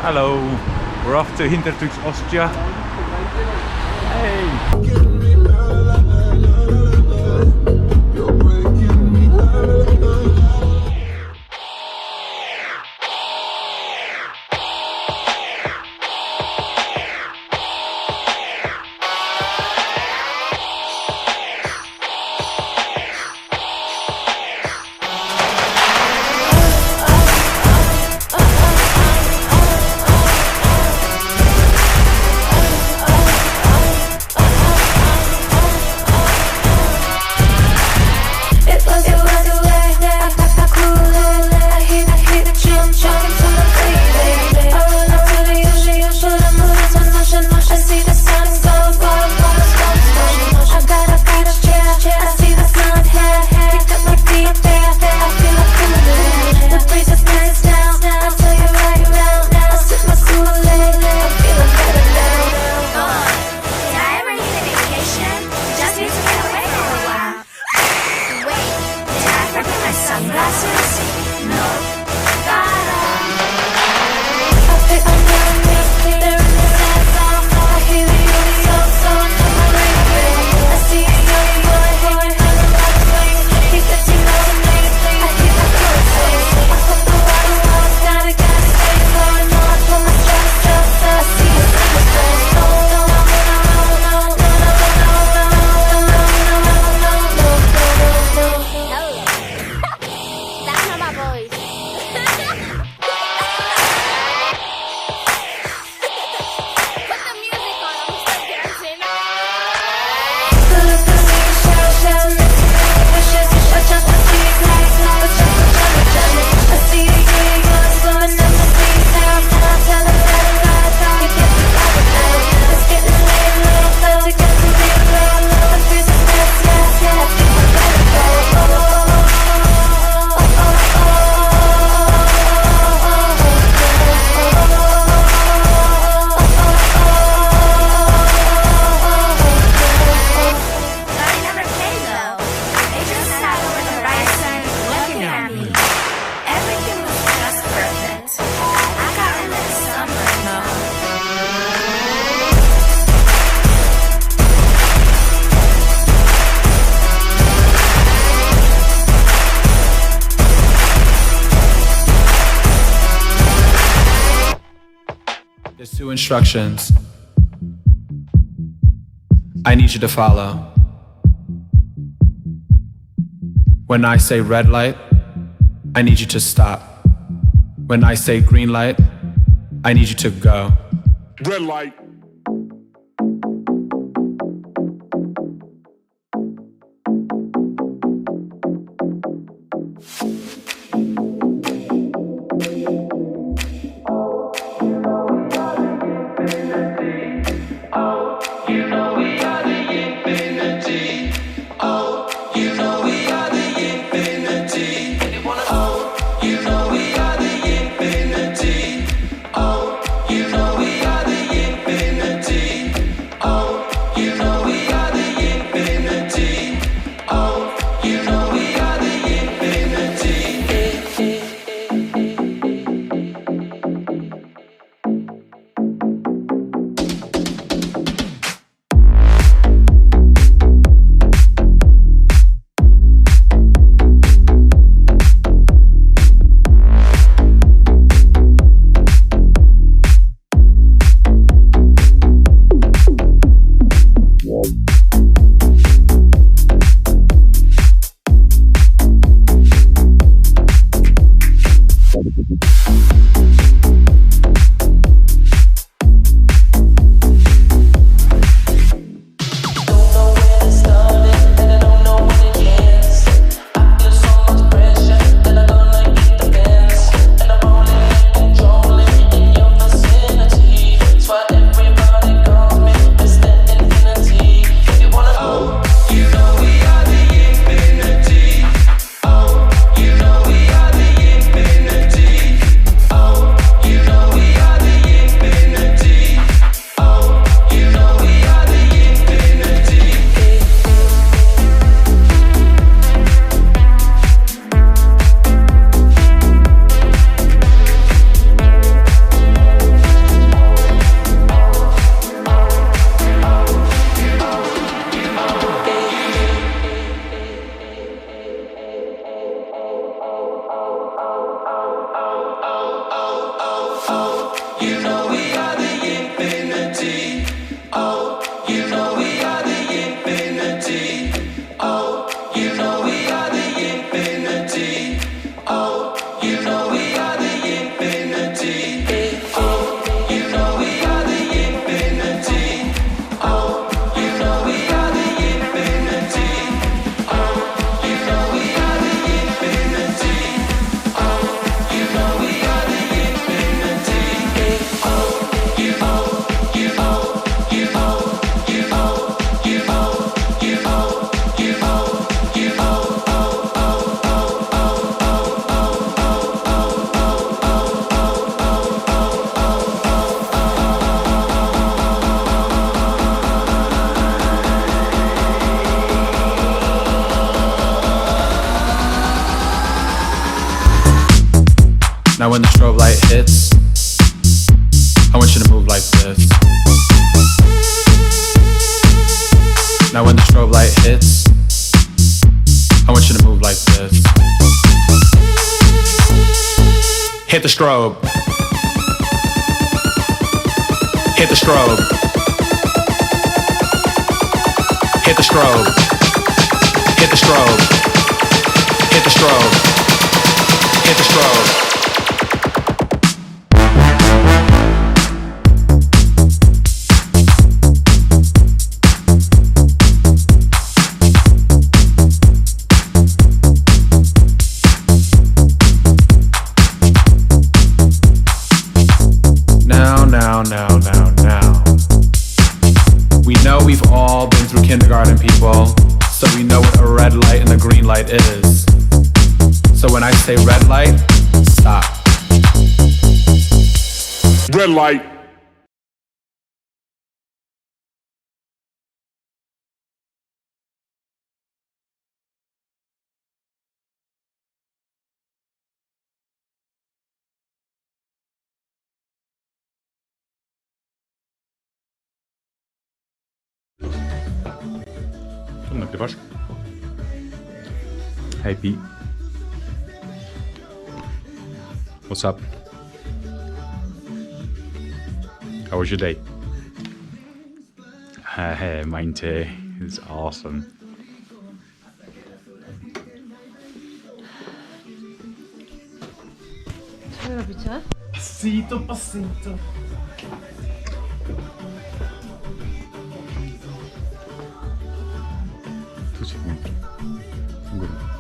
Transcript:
Hello, we're off to Hintertux, Austria. Hey! There's 2 instructions I need you to follow. When I say red light, I need you to stop. When I say green light, I need you to go. Red light. You know we are the infinity. Now when the strobe light hits, I want you to move like this. Now when the strobe light hits, I want you to move like this. Hit the strobe. Hit the strobe. Hit the strobe. Hit the strobe. Hit the strobe. Hit the strobe. Now. We know we've all been through kindergarten, people, so we know what a red light and a green light is. So when I say red light, stop. Red light. To nagrywasz? Hey P. What's up? How was your day? Hey, mine too. It's awesome. Co robicie? Pasito, pasito. Tu się włączy. Górę.